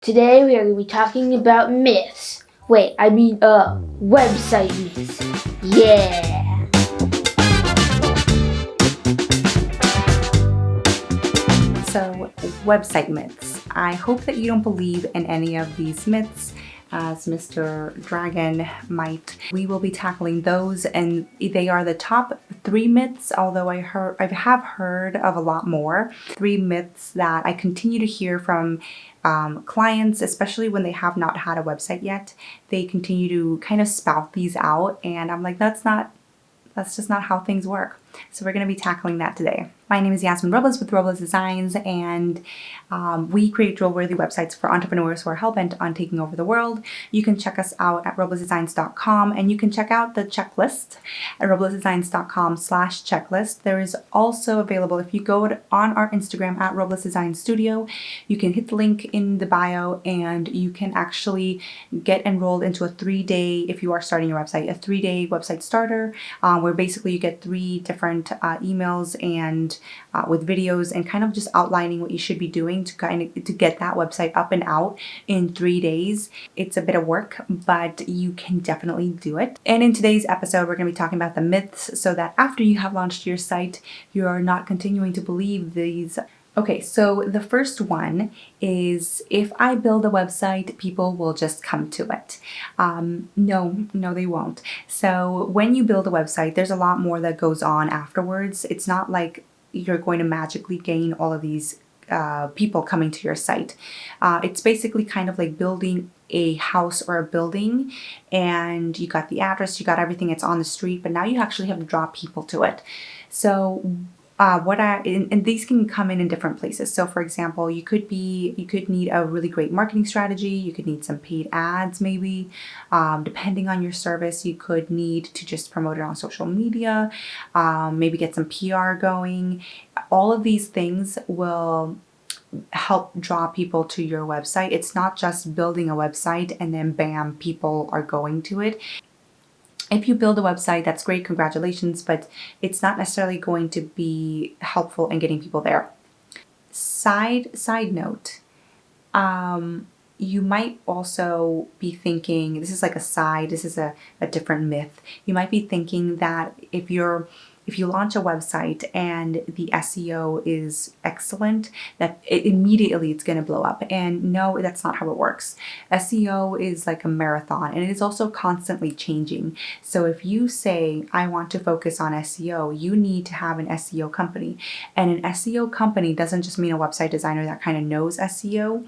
Today we are going to be talking about myths. Website myths. Yeah! So, website myths. I hope that you don't believe in any of these myths, as Mr. Dragon might. We will be tackling those, and they are the top 3 myths, although I have heard of a lot more. 3 myths that I continue to hear from clients, especially when they have not had a website yet. They continue to kind of spout these out, and I'm like, that's just not how things work. So we're going to be tackling that today. My name is Yasmin Robles with Robles Designs, and we create drill-worthy websites for entrepreneurs who are hell-bent on taking over the world. You can check us out at roblesdesigns.com, and you can check out the checklist at roblesdesigns.com/checklist. There is also available, if you go on our Instagram at Robles Design Studio, you can hit the link in the bio, and you can actually get enrolled into a 3-day, if you are starting your website, a 3-day website starter, where basically you get 3 different emails and with videos and kind of just outlining what you should be doing to get that website up and out in 3 days. It's a bit of work, but you can definitely do it. And in today's episode, we're going to be talking about the myths so that after you have launched your site, you are not continuing to believe these. Okay, so the first one is, if I build a website, people will just come to it. No, they won't. So when you build a website, there's a lot more that goes on afterwards. It's not like you're going to magically gain all of these people coming to your site. It's basically kind of like building a house or a building, and you got the address, you got everything, it's on the street, but now you actually have to draw people to it. So and these can come in different places. So for example, you could need a really great marketing strategy. You could need some paid ads, maybe, depending on your service. You could need to just promote it on social media, maybe get some PR going. All of these things will help draw people to your website. It's not just building a website and then bam, people are going to it. If you build a website, that's great, congratulations, but it's not necessarily going to be helpful in getting people there. Side note, you might also be thinking, this is a different myth. You might be thinking that if you launch a website and the SEO is excellent, that immediately it's going to blow up. And no, that's not how it works. SEO is like a marathon, and it is also constantly changing. So if you say, I want to focus on SEO, you need to have an SEO company. And an SEO company doesn't just mean a website designer that kind of knows SEO.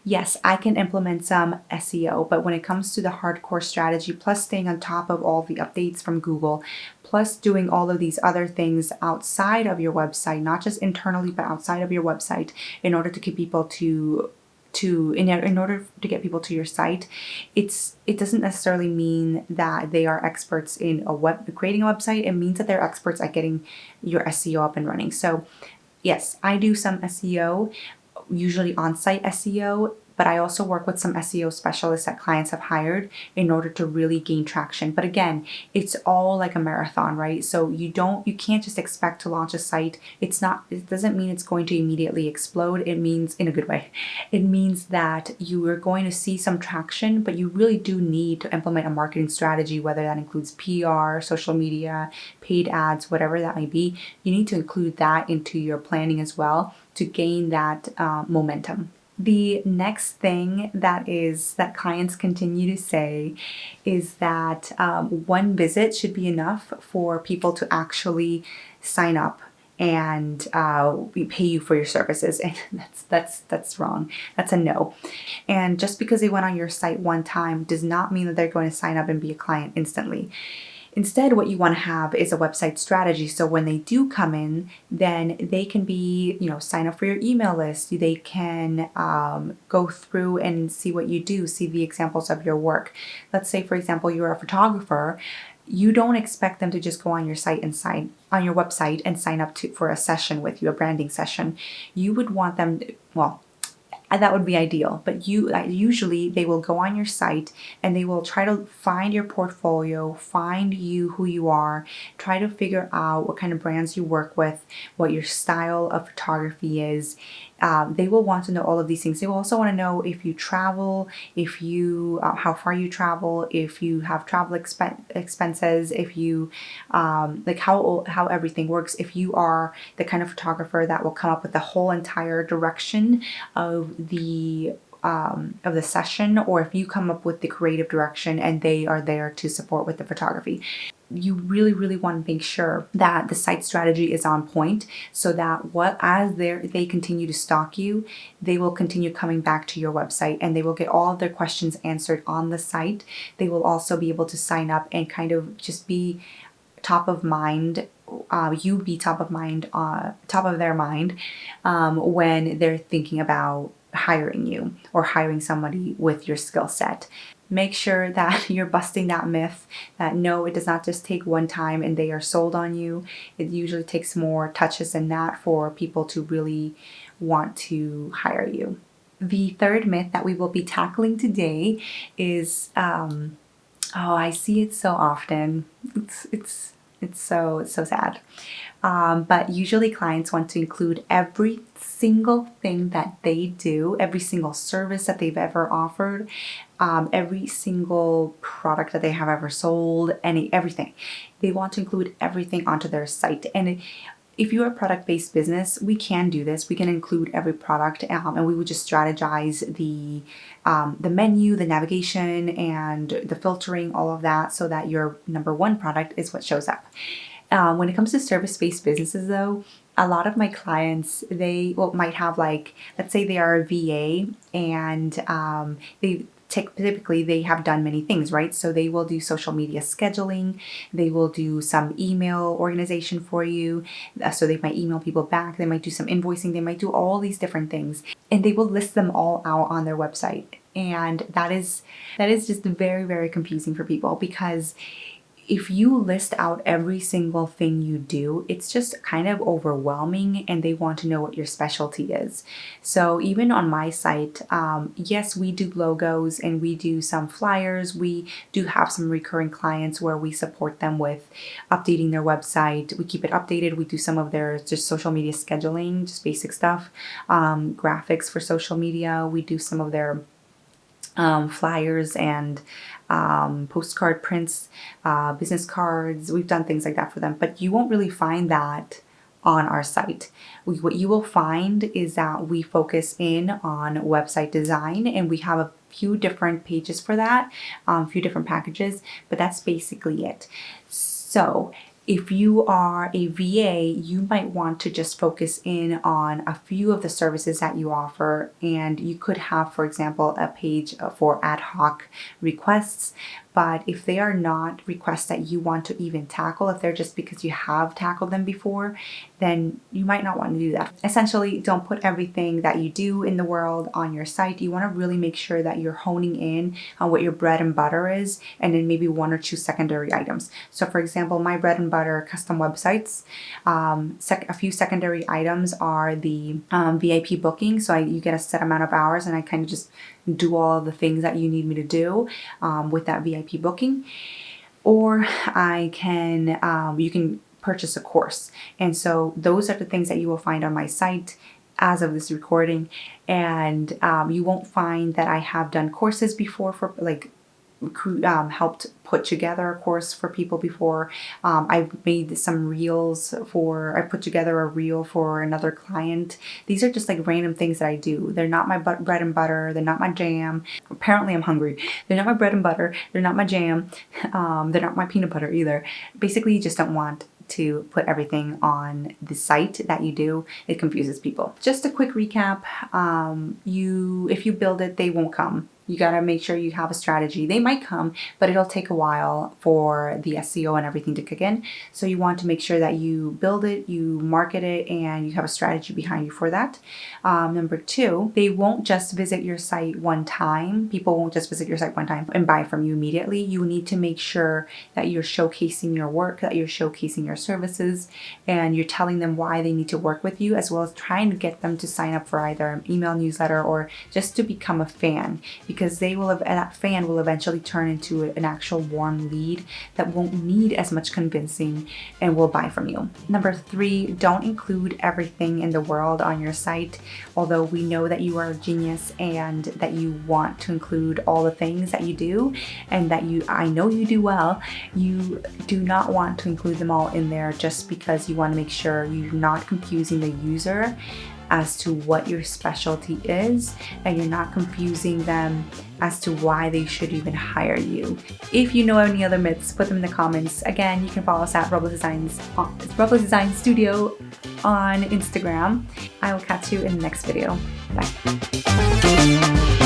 Yes, I can implement some SEO, but when it comes to the hardcore strategy, plus staying on top of all the updates from Google, plus doing all of these other things outside of your website, not just internally, but outside of your website, in order to get people in order to get people to your site, it doesn't necessarily mean that they are experts in creating a website. It means that they're experts at getting your SEO up and running. So yes, I do some SEO, usually on-site SEO, but I also work with some SEO specialists that clients have hired in order to really gain traction. But again, it's all like a marathon, right? So you can't just expect to launch a site. It doesn't mean it's going to immediately explode. It means, in a good way, it means that you are going to see some traction, but you really do need to implement a marketing strategy, whether that includes PR, social media, paid ads, whatever that may be. You need to include that into your planning as well to gain that momentum. The next thing that clients continue to say is that one visit should be enough for people to actually sign up and pay you for your services, and that's wrong. That's a no. And just because they went on your site one time does not mean that they're going to sign up and be a client instantly. Instead, what you want to have is a website strategy. So when they do come in, then they can sign up for your email list. They can go through and see what you do, see the examples of your work. Let's say, for example, you're a photographer. You don't expect them to just go on your site and sign up for a session with you, a branding session. You would want them, that would be ideal, but usually they will go on your site and they will try to find your portfolio, find you, who you are, try to figure out what kind of brands you work with, what your style of photography is, They will want to know all of these things. They will also want to know if you travel, if you how far you travel, if you have travel expenses, if you like how everything works. If you are the kind of photographer that will come up with the whole entire direction of the session, or if you come up with the creative direction and they are there to support with the photography. You really want to make sure that the site strategy is on point, so that as they continue to stalk you, they will continue coming back to your website and they will get all of their questions answered on the site. They will also be able to sign up and kind of just be top of mind. You be top of mind, top of their mind when they're thinking about hiring you or hiring somebody with your skill set. Make sure that you're busting that myth that no, it does not just take one time and they are sold on you. It usually takes more touches than that for people to really want to hire you. The third myth that we will be tackling today is, I see it so often. It's so sad. But usually clients want to include every single thing that they do, every single service that they've ever offered, every single product that they have ever sold, everything. They want to include everything onto their site. And if you're a product-based business, we can do this. We can include every product, and we would just strategize the menu, the navigation, and the filtering, all of that, so that your number one product is what shows up. When it comes to service-based businesses, though, a lot of my clients, they might have, like, let's say they are a VA, and typically they have done many things, right? So they will do social media scheduling, they will do some email organization for you, so they might email people back, they might do some invoicing, they might do all these different things, and they will list them all out on their website. And that is just very confusing for people, because if you list out every single thing you do, it's just kind of overwhelming, and they want to know what your specialty is. So even on my site, yes, we do logos and we do some flyers. We do have some recurring clients where we support them with updating their website. We keep it updated. We do some of their just social media scheduling, just basic stuff, graphics for social media. We do some of their flyers and postcard prints, business cards. We've done things like that for them, but you won't really find that on our site. What you will find is that we focus in on website design, and we have a few different pages for that, a few different packages, but that's basically it. So if you are a VA, you might want to just focus in on a few of the services that you offer, and you could have, for example, a page for ad hoc requests. But if they are not requests that you want to even tackle, if they're just because you have tackled them before, then you might not want to do that. Essentially, don't put everything that you do in the world on your site. You want to really make sure that you're honing in on what your bread and butter is, and then maybe one or two secondary items. So for example, my bread and butter custom websites, a few secondary items are the VIP booking. So you get a set amount of hours, and I kind of just do all of the things that you need me to do with that VIP booking. Or I can, you can purchase a course. And so those are the things that you will find on my site as of this recording. And you won't find that I have done courses before for helped put together a course for people before. I've made some reels I put together a reel for another client. These are just like random things that I do. They're not my bread and butter. They're not my jam. Apparently I'm hungry. They're not my bread and butter. They're not my jam. They're not my peanut butter either. Basically, you just don't want to put everything on the site that you do. It confuses people. Just a quick recap. If you build it, they won't come. You gotta make sure you have a strategy. They might come, but it'll take a while for the SEO and everything to kick in. So you want to make sure that you build it, you market it, and you have a strategy behind you for that. Number two, they won't just visit your site one time. People won't just visit your site one time and buy from you immediately. You need to make sure that you're showcasing your work, that you're showcasing your services, and you're telling them why they need to work with you, as well as trying to get them to sign up for either an email newsletter or just to become a fan. because that fan will eventually turn into an actual warm lead that won't need as much convincing and will buy from you. Number 3, don't include everything in the world on your site. Although we know that you are a genius and that you want to include all the things that you do and that I know you do well, you do not want to include them all in there just because you want to make sure you're not confusing the user as to what your specialty is, and you're not confusing them as to why they should even hire you. If you know any other myths, put them in the comments. Again, you can follow us at Roblox Design Studio on Instagram. I will catch you in the next video. Bye.